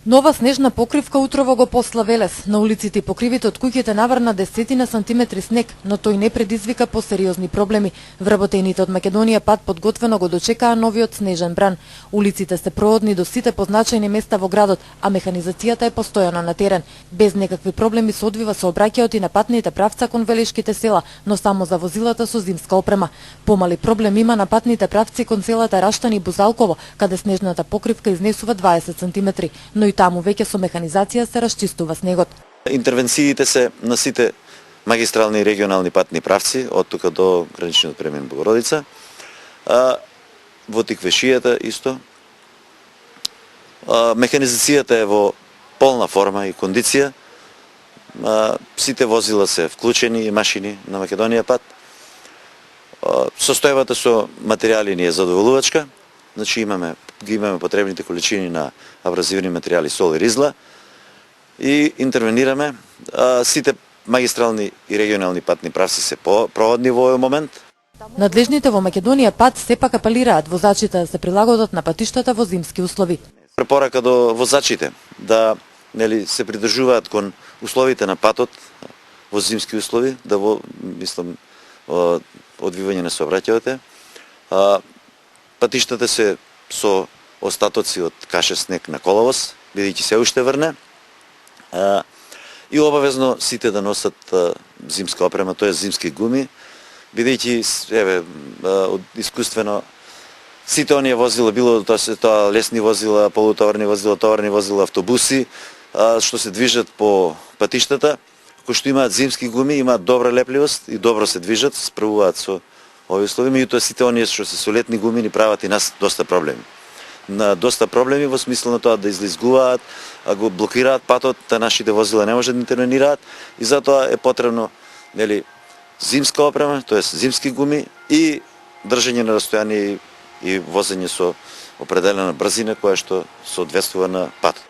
Нова снежна покривка утрово го посла Велес. На улиците и покривите од куќите наврна десетина сантиметри снег, но тој не предизвика посериозни проблеми. Вработените од Македонија пат подготвено го дочекаа новиот снежен бран. Улиците се проводни до сите позначајни места во градот, а механизацијата е постојано на терен. Без некакви проблеми се одвива сообраќајот и на патните правца кон велешките села, но само за возилата со зимска опрема. Помали проблем има на патните правци кон селата Раштани и Бузалково, каде снежната покривка изнесува 20 сантиметри, но и таму веќе со механизација се расчистува снегот. Интервенциите се на сите магистрални и регионални патни правци, од тука до граничниот премин Богородица, во Тиквешијата исто. Механизацијата е во полна форма и кондиција. Сите возила се вклучени и машини на Македонија пат. Состојбата со материјали ни е задоволувачка. Значи имаме потребните количини на абразивни материјали, сол и ризла и интервенираме. Сите магистрални и регионални патни правци се проводни во овој момент. Надлежните во Македонија пат сепак апелираат возачите да се прилагодат на патиштата во зимски услови. Препорака до возачите да се придржуваат кон условите на патот во зимски услови, да одвивање на сообраќајот. Патиштата се со остатоци од каша снег на коловоз, бидејќи се уште врне. И обавезно сите да носат зимска опрема, тоа е зимски гуми, бидејќи од искуствено сите оние возила, било тоа лесни возила, полутоварни возила, товарни возила, автобуси, што се движат по патиштата, кои што имаат зимски гуми, имаат добра лепливост и добро се движат, справуваат со овие услови, меѓутоа сите оние што се со летни гуми ни прават и нас доста проблеми. Доста проблеми во смисла на тоа да излизгуваат, го блокираат патот, та нашите возила не можат да интервенираат и затоа е потребно зимска опрема, тоест зимски гуми и држење на растојание и возење со определена брзина која што соодветствува на патот.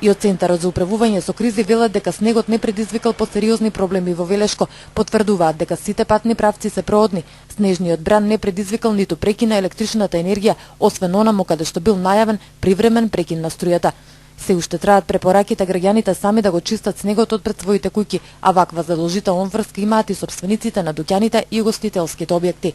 И од Центарот за управување со кризи велат дека снегот не предизвикал посериозни проблеми во Велешко. Потврдуваат дека сите патни правци се проводни. Снежниот бран не предизвикал ниту прекин на електричната енергија, освен онаму каде што бил најавен привремен прекин на струјата. Се уште траат препораките граѓаните сами да го чистат снегот од пред своите куќи, а ваква задолжителна врска имаат и сопствениците на дуќаните и угостителските објекти.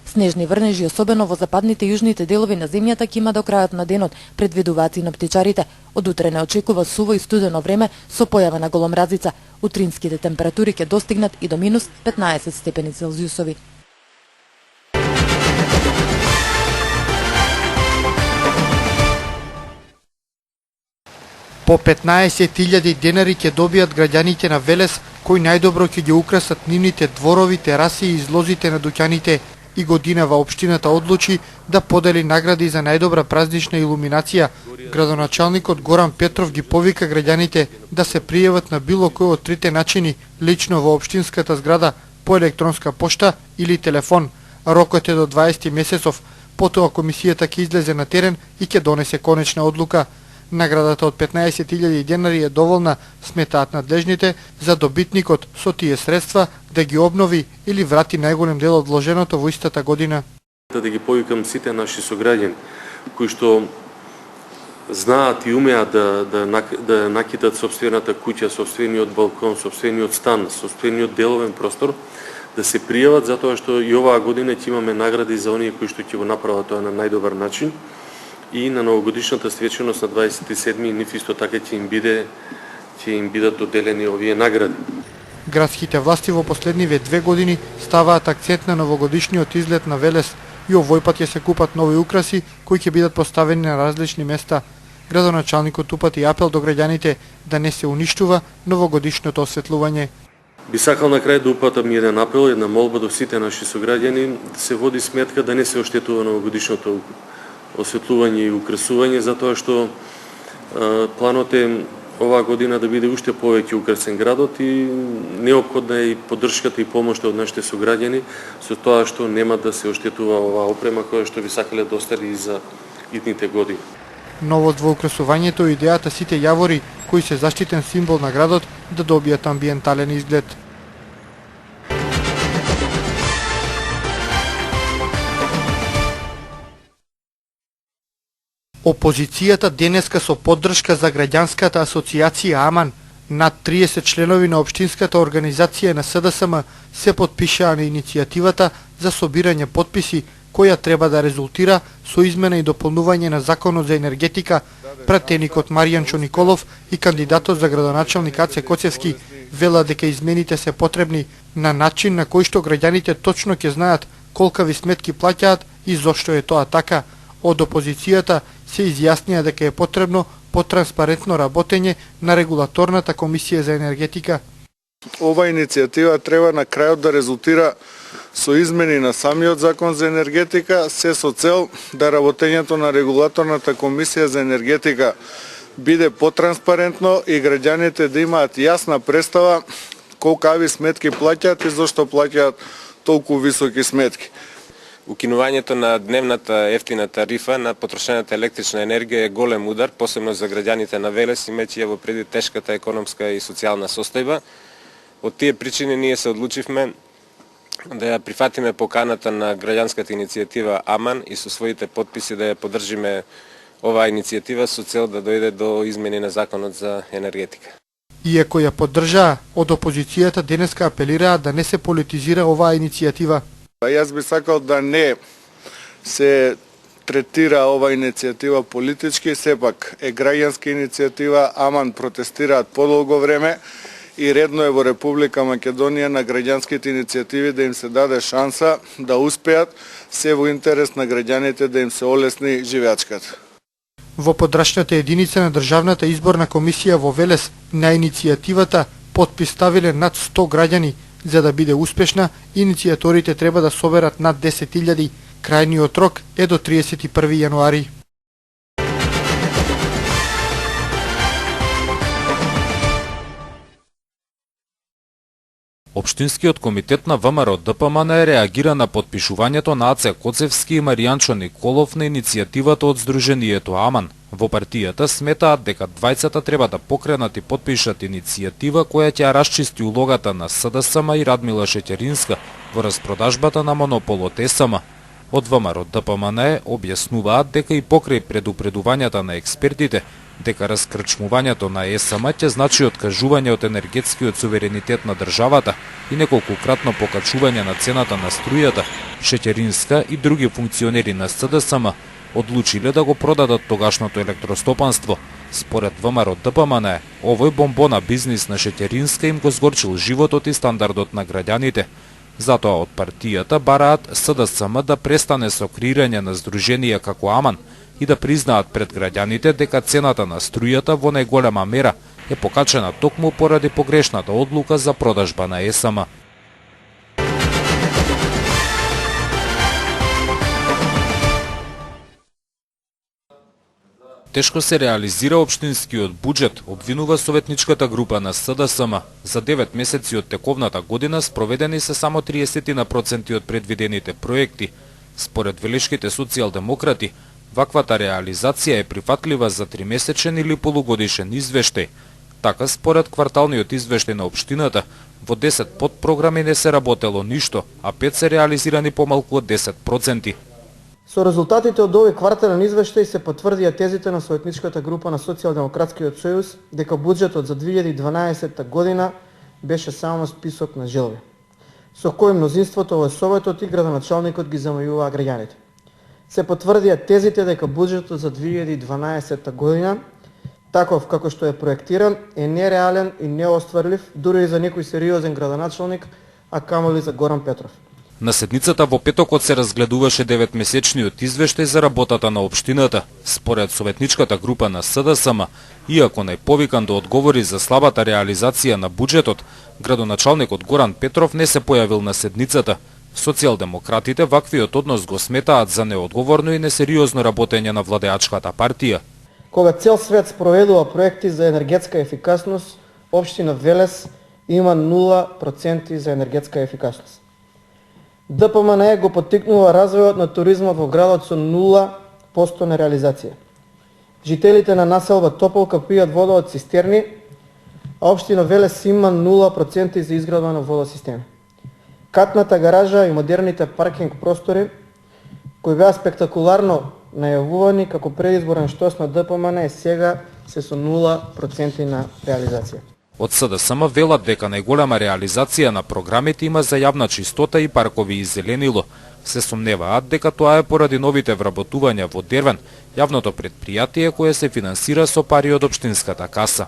Снежни врнежи, особено во западните и јужните делови на земјата, ќе има до крајот на денот, предвидуваат синоптичарите. Од утре не очекува суво и студено време со појава на голомразица. Утринските температури ќе достигнат и до минус 15 степени Целзиусови. По 15.000 денари ќе добијат граѓаните на Велес, кои најдобро ќе ги украсат нивните дворови, тераси и излозите на дуќаните. И годинава општината одлучи да подели награди за најдобра празнична илуминација. Градоначалникот Горан Петров ги повика граѓаните да се пријават на било кој од трите начини, лично во општинската зграда, по електронска пошта или телефон. Рокот е до 20 месецов, потоа комисијата ќе излезе на терен и ќе донесе конечна одлука. Наградата од 15.000 денари е доволна, сметаат надлежните, за добитникот со тие средства да ги обнови или врати најголем дел од вложеното во истата година. Да ги повикам сите наши сограѓани кои што знаат и умеат да накитат сопствената куќа, сопствениот балкон, сопствениот стан, сопствениот деловен простор, да се пријават, затоа што и оваа година ќе имаме награди за оние кои што ќе го направат тоа на најдобар начин. И на новогодишната свеченост на 27-ми нив исто така ќе им бидат доделени овие награди. Градските власти во последниве 2 години ставаат акцент на новогодишниот излет на Велес и овој пат ќе се купат нови украси кои ќе бидат поставени на различни места. Градоначалникот упати апел до граѓаните да не се уништува новогодишното осветлување. Би сакал на крај да упатам еден апел, една молба до сите наши сограѓани да се води сметка да не се оштетува новогодишното осветлување и украсување, затоа што планот е оваа година да биде уште повеќе украсен градот и неопходна е и поддршката и помошта од нашите сограѓани со тоа што нема да се оштетува оваа опрема која што би сакале да остари и за идните години. Новост во украсувањето е идејата сите јавори кои се заштитен символ на градот да добијат амбиентален изглед. Опозицијата денеска со поддршка за граѓанската асоциација АМАН, над 30 членови на општинската организација на СДСМ се потпишаа на иницијативата за собирање потписи која треба да резултира со измена и дополнување на Законот за енергетика. Пратеникот Маријанчо Николов и кандидатот за градоначалник Аце Коцевски велат дека измените се потребни на начин на кој што граѓаните точно ќе знаат колкави сметки плаќаат и зошто е тоа така. Од опозицијата се изјаснија дека е потребно потранспарентно работење на регулаторната комисија за енергетика. Ова иницијатива треба на крајот да резултира со измени на самиот закон за енергетика, се со цел да работењето на регулаторната комисија за енергетика биде потранспарентно и граѓаните да имаат јасна представа колкави сметки плаќаат и зошто плаќаат толку високи сметки. Укинувањето на дневната ефтина тарифа на потрошената електрична енергија е голем удар, посебно за граѓаните на Велес, имајќи ја во преди тешката економска и социјална состојба. Од тие причини ние се одлучивме да ја прифатиме поканата на граѓанската иницијатива АМАН и со своите потписи да ја поддржиме оваа иницијатива со цел да дојде до измени на Законот за енергетика. Иако ја поддржаа, од опозицијата денеска апелираат да не се политизира оваа иницијатива. Јас би сакал да не се третира ова иницијатива политички, сепак е граѓанска иницијатива, АМАН протестираат подолго време и редно е во Република Македонија на граѓанските иницијативи да им се даде шанса да успеат, се во интерес на граѓаните да им се олесни живеачката. Во подрачната единица на Државната изборна комисија во Велес на иницијативата потпис ставиле над 100 граѓани. За да биде успешна, иницијаторите треба да соберат над 10.000. Крајниот рок е до 31 јануари. Општинскиот комитет на ВМРО ДПМН реагира на потпишувањето на Аце Коцевски и Маријанчо Николов на иницијативата од Сдруженијето АМАН. Во партијата сметаат дека двајцата треба да покренат и потпишат иницијатива која ќе расчисти улогата на СДСМ и Радмила Шеќеринска во распродажбата на монополот ЕСМ. Од ВМРО ДПМН објаснуваат дека и покрај предупредувањата на експертите дека раскрчмувањето на ЕСМ ќе значи откажување од енергетскиот суверенитет на државата и неколкукратно покачување на цената на струјата, Шеќеринска и други функционери на СДСМ одлучиле да го продадат тогашното електростопанство. Според ВМРО ДПМН, овој бомбона бизнис на Шеќеринска им го згорчил животот и стандардот на граѓаните. Затоа од партијата бараат СДСМ да престане со креирање на здруженија како АМАН и да признаат пред граѓаните дека цената на струјата во најголема мера е покачена токму поради погрешната одлука за продажба на ЕСМ. Тешко се реализира општинскиот буџет, обвинува советничката група на СДСМ. За 9 месеци од тековната година спроведени се само 30% од предвидените проекти. Според велешките социјалдемократи, ваквата реализација е прифатлива за 3-месечен или полугодишен извештај. Така, според кварталниот извештај на општината, во 10 подпрограми не се работело ништо, а 5 се реализирани помалку од 10%. Со резултатите од овој квартален извештај се потврдија тезите на советничката група на Социјалдемократскиот сојуз дека буџетот за 2012 година беше само список на желби, со кој мнозинството во советот и градоначалникот ги замајуваа граѓаните. Се потврдија тезите дека буџетот за 2012 година, таков како што е проектиран, е нереален и неостварлив дури и за некој сериозен градоначалник, а камоли за Горан Петров. На седницата во петокот се разгледуваше 9-месечниот извештај за работата на општината. Според советничката група на СДСМ, иако најповикан да одговори за слабата реализација на буџетот, градоначалникот Горан Петров не се појавил на седницата. Социјалдемократите ваквиот однос го сметаат за неодговорно и несериозно работење на владеачката партија. Кога цел свет спроведува проекти за енергетска ефикасност, општина Велес има 0% за енергетска ефикасност. ДПМН го поттикнува развојот на туризмот во градот со 0% на реализација. Жителите на населба Тополка пијат вода од цистерни, а општина Велес има 0% за изградба на водосистеми. Катната гаража и модерните паркинг простори, кои беа спектакуларно најавувани како предизборен штос на ДПМН сега се со 0% на реализација. Од СДСМ велат дека најголема реализација на програмите има за јавна чистота и паркови и зеленило. Се сомневаат дека тоа е поради новите вработувања во Дервен, јавното претпријатие кое се финансира со пари од општинската каса.